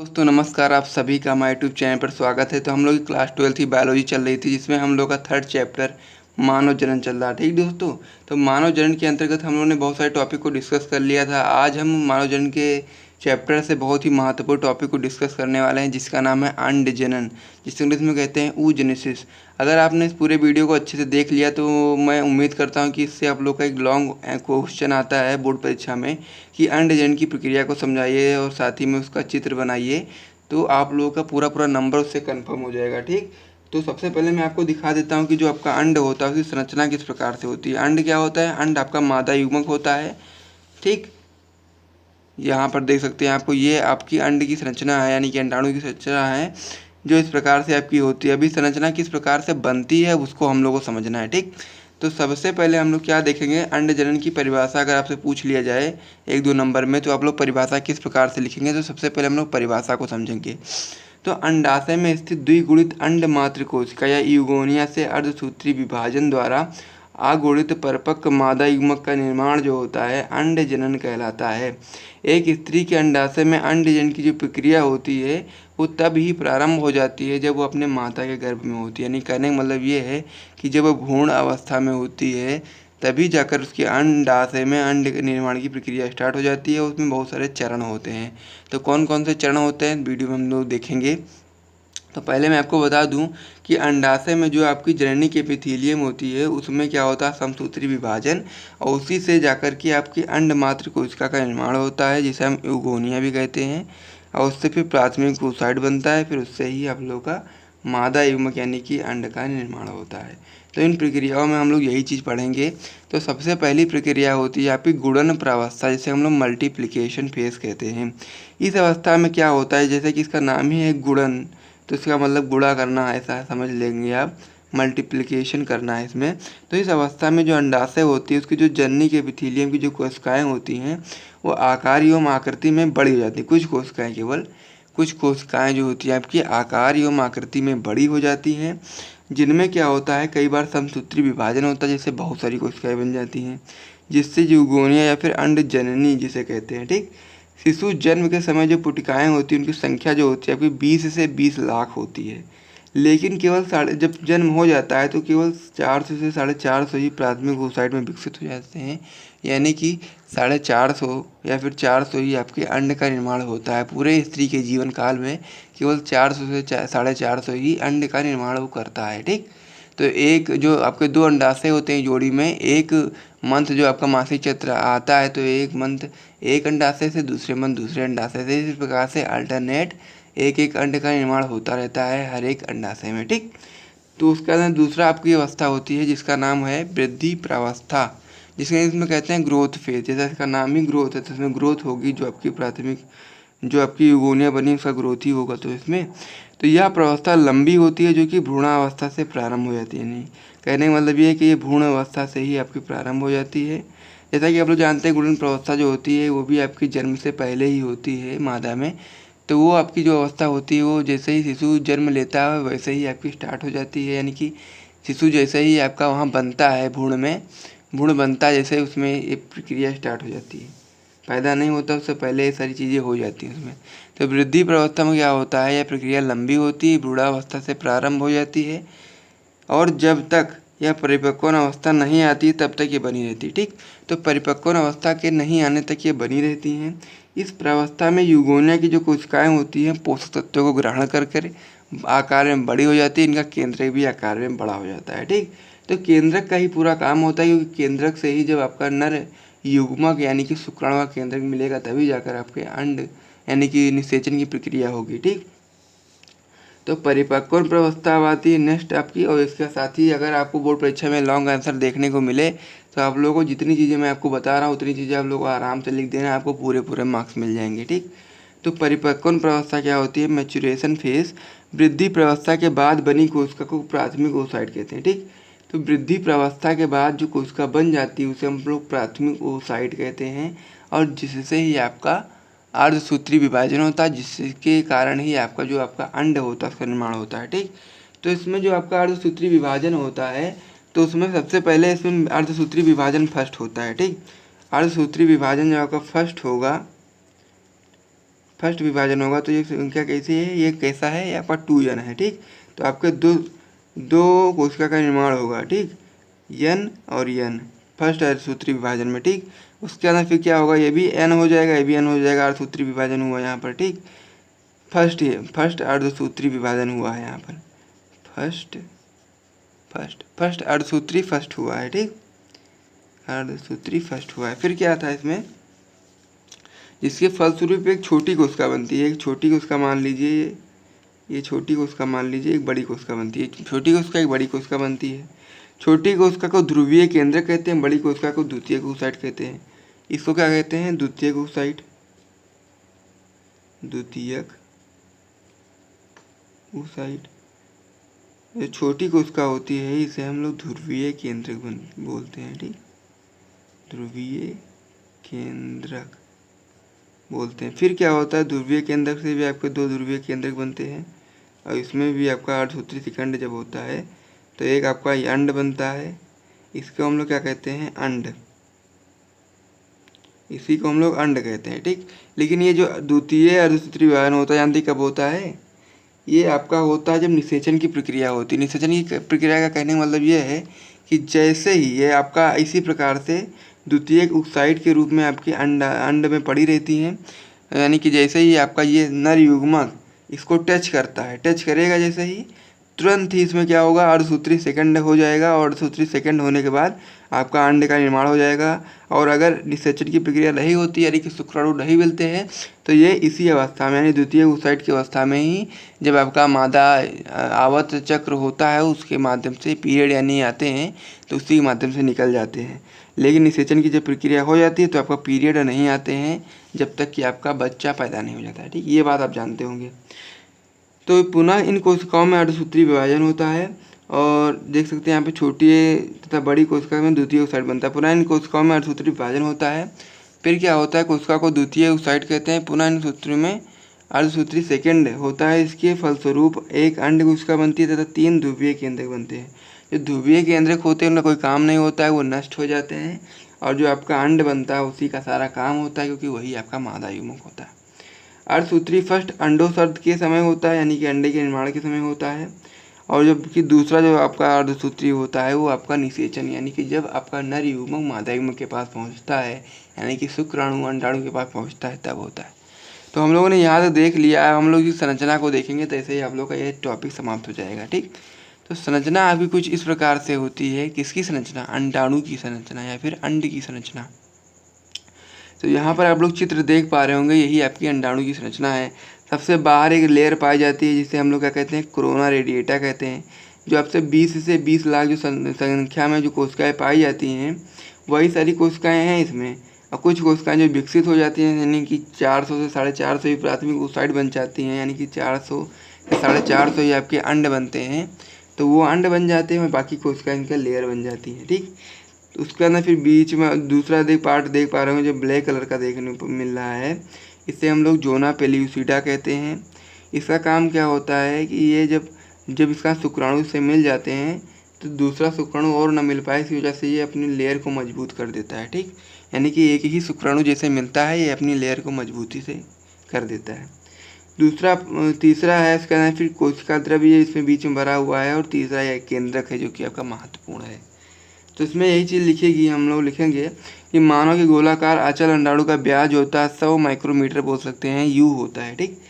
दोस्तों नमस्कार, आप सभी का हमारे यूट्यूब चैनल पर स्वागत है। तो हम लोग की क्लास 12 की बायोलॉजी चल रही थी, जिसमें हम लोग का थर्ड चैप्टर मानव जनन चल रहा है। ठीक दोस्तों, तो मानव जनन के अंतर्गत हम लोगों ने बहुत सारे टॉपिक को डिस्कस कर लिया था। आज हम मानव जनन के चैप्टर से बहुत ही महत्वपूर्ण टॉपिक को डिस्कस करने वाले हैं, जिसका नाम है अंड जनन, जिसे इंग्लिश में कहते हैं oogenesis। अगर आपने इस पूरे वीडियो को अच्छे से देख लिया तो मैं उम्मीद करता हूँ कि इससे आप लोग का एक लॉन्ग क्वेश्चन आता है बोर्ड परीक्षा में कि अंड जनन की प्रक्रिया को समझाइए और साथ ही में उसका चित्र बनाइए, तो आप लोगों का पूरा नंबर उससे कंफर्म हो जाएगा। ठीक, तो सबसे पहले मैं आपको दिखा देता हूँ कि जो आपका अंड होता है उसकी संरचना किस प्रकार से होती है। अंड क्या होता है? अंड आपका मादा युग्मक होता है। ठीक, यहाँ पर देख सकते हैं आपको, ये आपकी अंड की संरचना है, यानी कि अंडाणु की संरचना है, जो इस प्रकार से आपकी होती है। अभी संरचना किस प्रकार से बनती है उसको हम लोग को समझना है। ठीक, तो सबसे पहले हम लोग क्या देखेंगे, अंड जनन की परिभाषा अगर आपसे पूछ लिया जाए 1-2 नंबर में, तो आप लोग परिभाषा किस प्रकार से लिखेंगे। तो सबसे पहले हम लोग परिभाषा को समझेंगे। तो अंडाशय में स्थित द्विगुणित अंड मात्र कोशिका या यूगोनिया से अर्धसूत्री विभाजन द्वारा अगुणित परिपक्व मादा युग्मक का निर्माण जो होता है अंड जनन कहलाता है। एक स्त्री के अंडाशय में अंड जनन की जो प्रक्रिया होती है वो तब ही प्रारंभ हो जाती है जब वो अपने माता के गर्भ में होती है। यानी कहने का मतलब ये है कि जब वो भ्रूण अवस्था में होती है तभी जाकर उसके अंडाशय में अंड निर्माण की प्रक्रिया स्टार्ट हो जाती है। उसमें बहुत सारे चरण होते हैं। तो कौन कौन से चरण होते हैं वीडियो में हम लोग देखेंगे। तो पहले मैं आपको बता दूं कि अंडाशय में जो आपकी जननी के एपिथेलियम होती है उसमें क्या होता है, समसूत्री विभाजन, और उसी से जाकर के आपकी अंड मात्र कोशिका का निर्माण होता है, जिसे हम यूगोनिया भी कहते हैं। और उससे फिर प्राथमिक oocyte बनता है, फिर उससे ही आप लोग का मादा युग्मक यानी कि अंड का निर्माण होता है। तो इन प्रक्रियाओं में हम लोग यही चीज़ पढ़ेंगे। तो सबसे पहली प्रक्रिया होती है आपकी गुणन प्रावस्था, जिसे हम लोग मल्टीप्लिकेशन फेज कहते हैं। इस अवस्था में क्या होता है, जैसे कि इसका नाम ही है गुणन, तो इसका मतलब गुणा करना है, ऐसा समझ लेंगे आप, मल्टीप्लिकेशन करना है इसमें। तो इस अवस्था में जो अंडाशय होती है उसकी जो जननी के एपिथेलियम की जो कोशिकाएं होती हैं वो आकार एवं आकृति में बड़ी हो जाती है। कुछ कोशिकाएं, केवल कुछ कोशिकाएं जो होती हैं आपकी आकार एवं आकृति में बड़ी हो जाती हैं, जिनमें क्या होता है कई बार समसूत्री विभाजन होता है, जिससे बहुत सारी कोशिकाएं बन जाती हैं, जिससे यूगोनिया या फिर अंड जननी जिसे कहते हैं। ठीक, शिशु जन्म के समय जो पुटिकाएँ होती हैं उनकी संख्या जो होती है आपकी 20 से 20 लाख होती है, लेकिन केवल जब जन्म हो जाता है तो केवल 400 से 450 ही प्राथमिक oocyte में विकसित हो जाते हैं। यानी कि 450 या फिर 400 ही आपके अंड का निर्माण होता है। पूरे स्त्री के जीवन काल में केवल 400 से 450 ही अंड का निर्माण वो करता है। ठीक, तो एक जो आपके 2 अंडाशय होते हैं जोड़ी में, एक मंथ जो आपका मासिक चक्र आता है, तो एक मंथ एक अंडाशय से, दूसरे मंथ दूसरे अंडाशय से, इस प्रकार से अल्टरनेट एक एक अंड का निर्माण होता रहता है हर एक अंडाशय में। ठीक, तो उसके बाद दूसरा आपकी अवस्था होती है जिसका नाम है वृद्धि प्रावस्था, जिसके इसमें कहते हैं ग्रोथ फेज। जैसा इसका नाम ही ग्रोथ है तो इसमें ग्रोथ होगी, जो आपकी प्राथमिक जो आपकी यूगोनिया बनी उसका ग्रोथ ही होगा। तो इसमें तो यह प्रावस्था लंबी होती है जो कि भ्रूणावस्था से प्रारंभ हो जाती है। नहीं, कहने का मतलब ये है कि ये भ्रूण अवस्था से ही आपकी प्रारंभ हो जाती है। जैसा कि आप लोग जानते हैं गुणन प्रावस्था जो होती है वो भी आपकी जन्म से पहले ही होती है मादा में। तो वो आपकी जो अवस्था होती है वो जैसे ही शिशु जन्म लेता है वैसे ही आपकी स्टार्ट हो जाती है। यानी कि शिशु जैसे ही आपका वहाँ बनता है भ्रूण में, भ्रूण बनता है जैसे उसमें एक प्रक्रिया स्टार्ट हो जाती है, पैदा नहीं होता उससे पहले ये सारी चीज़ें हो जाती हैं उसमें। तो वृद्धि प्रावस्था में क्या होता है, यह प्रक्रिया लंबी होती है, भ्रूणावस्था से प्रारंभ हो जाती है और जब तक यह परिपक्वन अवस्था नहीं आती तब तक ये बनी रहती है। ठीक, तो परिपक्वन अवस्था के नहीं आने तक ये बनी रहती हैं। इस प्रावस्था में यूगोनिया की जो कोशिकाएं होती हैं पोषक तत्वों को ग्रहण कर आकार में बड़ी हो जाती है, इनका केंद्रक भी आकार में बड़ा हो जाता है। ठीक, तो केंद्रक का ही पूरा काम होता है, क्योंकि केंद्रक से ही जब आपका नर युग्मक यानी कि शुक्राणु का केंद्रक मिलेगा तभी जाकर आपके अंड यानी कि निषेचन की प्रक्रिया होगी। ठीक, तो परिपक्वन प्रावस्था आती है नेक्स्ट आपकी, और इसके साथ ही अगर आपको बोर्ड परीक्षा में लॉन्ग आंसर देखने को मिले तो आप लोगों को जितनी चीज़ें मैं आपको बता रहा हूँ उतनी चीज़ें आप लोगों को आराम से लिख देना, आपको पूरे मार्क्स मिल जाएंगे। ठीक, तो परिपक्वन प्रावस्था क्या होती है, मैच्योरेशन फेज। वृद्धि प्रावस्था के बाद बनी कोशिका को प्राथमिक oocyte कहते हैं। ठीक, तो वृद्धि प्रावस्था के बाद जो कोशिका बन जाती है उसे हम लोग प्राथमिक oocyte कहते हैं, और जिससे ही आपका अर्धसूत्री विभाजन होता है, जिसके कारण ही आपका जो आपका अंड होता है उसका निर्माण होता है। ठीक, तो इसमें जो आपका अर्धसूत्री विभाजन होता है तो उसमें सबसे पहले इसमें अर्धसूत्री विभाजन फर्स्ट होता है। ठीक, अर्धसूत्री विभाजन जब आपका फर्स्ट होगा फर्स्ट विभाजन होगा तो ये संख्या कैसी है, ये कैसा है, ये आपका 2n है। ठीक, तो आपके दो कोशिका का निर्माण होगा। ठीक, n और n फर्स्ट अर्धसूत्री विभाजन में। ठीक, उसके अंदर फिर क्या होगा, ये भी n हो जाएगा, ये भी n हो जाएगा, अर्धसूत्री विभाजन हुआ यहाँ पर। ठीक, फर्स्ट अर्धसूत्री विभाजन हुआ है यहाँ पर, फर्स्ट अर्धसूत्री फर्स्ट हुआ है। ठीक, अर्धसूत्री फर्स्ट हुआ है। फिर क्या था इसमें, जिसके फलस्वरूप एक छोटी कोशिका बनती है। एक छोटी कोशिका मान लीजिए, ये छोटी कोशिका मान लीजिए एक बड़ी कोशिका बनती है। छोटी कोशिका एक बड़ी कोशिका बनती है। छोटी कोशिका को ध्रुवीय केंद्रक कहते हैं, बड़ी कोशिका को द्वितीयक oocyte कहते हैं। इसको क्या कहते हैं, द्वितीयक oocyte, द्वितीयक oocyte। जो छोटी कोशिका होती है इसे हम लोग ध्रुवीय केंद्रक बोलते हैं। ठीक, ध्रुवीय केंद्रक बोलते हैं। फिर क्या होता है, ध्रुवीय केंद्रक से भी आपके दो ध्रुवीय केंद्रक बनते हैं, और इसमें भी आपका अर्धसूत्री शिखंड जब होता है तो एक आपका अंड बनता है। इसको हम लोग क्या कहते हैं, अंड, इसी को हम लोग अंड कहते हैं। ठीक, लेकिन ये जो द्वितीय अर्धसूत्री विभाजन होता है जानते कब होता है, ये आपका होता है जब निषेचन की प्रक्रिया होती है। निषेचन की प्रक्रिया का कहने का मतलब ये है कि जैसे ही ये आपका इसी प्रकार से द्वितीयक oocyte के रूप में आपके अंड में पड़ी रहती हैं, यानी कि जैसे ही आपका ये नर युग्मक इसको टच करता है, टच करेगा जैसे ही, तुरंत ही इसमें क्या होगा, अर्धसूत्री सेकंड हो जाएगा, और अर्धसूत्री सेकंड होने के बाद आपका अंड का निर्माण हो जाएगा। और अगर निषेचन की प्रक्रिया नहीं होती, यानी कि शुक्राणु नहीं मिलते हैं, तो ये इसी अवस्था में यानी द्वितीय oocyte की अवस्था में ही जब आपका मादा आवर्त चक्र होता है उसके माध्यम से पीरियड यानी आते हैं तो उसी के माध्यम से निकल जाते हैं। लेकिन निषेचन की जब प्रक्रिया हो जाती है तो आपका पीरियड नहीं आते हैं जब तक कि आपका बच्चा पैदा नहीं हो जाता है। ठीक, ये बात आप जानते होंगे। तो पुनः इन कोशिकाओं में अर्धसूत्री विभाजन होता है, और देख सकते हैं यहाँ पे छोटी तथा बड़ी कोशिका में द्वितीय oocyte बनता है। पुनः इन कोशिकाओं में अर्धसूत्री विभाजन होता है। फिर क्या होता है, कोशिका को द्वितीय oocyte कहते हैं। पुनः इन सूत्र में अर्धसूत्री सेकंड होता है। इसके फलस्वरूप एक अंड कोशिका बनती है तथा 3 ध्रुवीय केंद्रक बनते हैं। जो ध्रुवीय केंद्रक होते हैं उनका कोई काम नहीं होता है, वो नष्ट हो जाते हैं, और जो आपका अंड बनता है उसी का सारा काम होता है, क्योंकि वही आपका मादा युग्मक होता है। अर्धसूत्री फर्स्ट अंडोत्सर्ग के समय होता है, यानी कि अंडे के निर्माण के समय होता है, और जबकि दूसरा जो आपका अर्धसूत्री होता है वो आपका निषेचन, यानी कि जब आपका नर युग्मक मादा युग्मक के पास पहुंचता है, यानी कि शुक्राणु अंडाणु के पास पहुंचता है, तब होता है। तो हम लोगों ने यहाँ से देख लिया, हम लोग इस संरचना को देखेंगे तो ऐसे ही आप लोग का ये टॉपिक समाप्त हो जाएगा। ठीक, तो संरचना अभी कुछ इस प्रकार से होती है। किसकी संरचना, अंडाणु की संरचना या फिर अंड की संरचना। तो यहाँ पर आप लोग चित्र देख पा रहे होंगे, यही आपकी अंडाणु की संरचना है। सबसे बाहर एक लेयर पाई जाती है जिसे हम लोग क्या कहते हैं, कोरोना रेडिएटा कहते हैं। जो आपसे 20 से 20 लाख जो संख्या में जो कोशिकाएं पाई जाती हैं वही सारी कोशिकाएं हैं इसमें। और कुछ कोशिकाएं जो विकसित हो जाती हैं, यानी कि 400 से 450 ही प्राथमिक oocyte बन जाती हैं, यानी कि 400 से 450 ही आपके अंड बनते हैं। तो वो अंड बन जाते हैं और बाकी कोशिकाएं इनका लेयर बन जाती है। ठीक, तो उसके अंदर फिर बीच में दूसरा पार्ट देख पा रहे होंगे जो ब्लैक कलर का देखने को मिल रहा है, इसे हम लोग जोना पेल्यूसिडा कहते हैं। इसका काम क्या होता है कि ये जब इसका शुक्राणु से मिल जाते हैं तो दूसरा शुक्राणु और ना मिल पाए, इसी वजह से ये अपनी लेयर को मजबूत कर देता है। ठीक, यानी कि एक ही शुक्राणु जैसे मिलता है ये अपनी लेयर को मजबूती से कर देता है। तीसरा है इसका नाम फिर कोशिका द्रव्य इसमें बीच में भरा हुआ है, और तीसरा यह केंद्रक है जो कि आपका महत्वपूर्ण है। तो इसमें यही चीज़ लिखेगी, हम लोग लिखेंगे कि मानव के गोलाकार अचल अंडाणु का व्यास होता है 100 माइक्रोमीटर बोल सकते हैं, यू होता है। ठीक,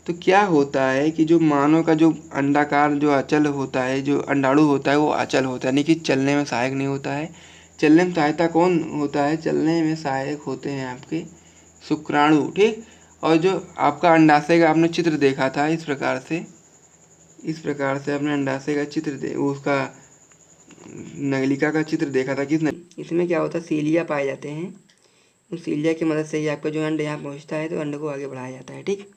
तो क्या होता है कि जो मानव का जो अंडाकार जो अचल होता है, जो अंडाणु होता है वो अचल होता है, यानी कि चलने में सहायक नहीं होता है। चलने में सहायता कौन होता है, चलने में सहायक होते हैं आपके शुक्राणु। ठीक, और जो आपका अंडाशय का आपने चित्र देखा था इस प्रकार से आपने अंडाशय का चित्र उसका नलिका का चित्र देखा था। इसमें क्या होता है, सीलिया पाए जाते हैं। उस सीलिया की मदद से ही आपका जो अंड यहाँ पहुँचता है तो अंड को आगे बढ़ाया जाता है। ठीक,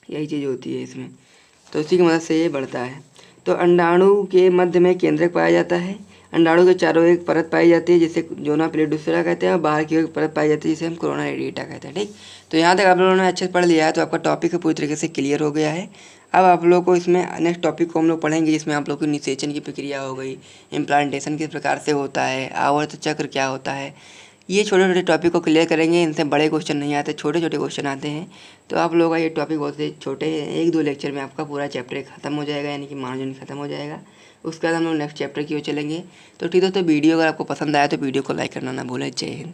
यही चीज़ होती है इसमें, तो इसी की मदद से ये बढ़ता है। तो अंडाणु के मध्य में केंद्रक पाया जाता है। अंडाणु के चारों एक परत पाई जाती है जिसे जोना पेल्यूसिडा कहते हैं, और बाहर की एक परत पाई जाती है जिसे हम कोरोना रेडिएटा कहते हैं। ठीक, तो यहाँ तक आप लोगों ने अच्छे से पढ़ लिया है, तो आपका टॉपिक पूरी तरीके से क्लियर हो गया है। अब आप लोगों को इसमें नेक्स्ट टॉपिक को हम लोग पढ़ेंगे, जिसमें आप लोग की निषेचन की प्रक्रिया हो गई, इम्प्लांटेशन किस प्रकार से होता है, आवर्त चक्र क्या होता है, ये छोटे छोटे टॉपिक को क्लियर करेंगे, इनसे बड़े क्वेश्चन नहीं आते, छोटे छोटे क्वेश्चन आते हैं। तो आप लोगों का ये टॉपिक बहुत ही छोटे हैं, 1-2 लेक्चर में आपका पूरा चैप्टर खत्म हो जाएगा, यानी कि मानव जन खत्म हो जाएगा। उसके बाद हम लोग नेक्स्ट चैप्टर की ओर चलेंगे। तो ठीक है, तो वीडियो अगर आपको पसंद आया तो वीडियो को लाइक करना ना भूलें। जय हिंद।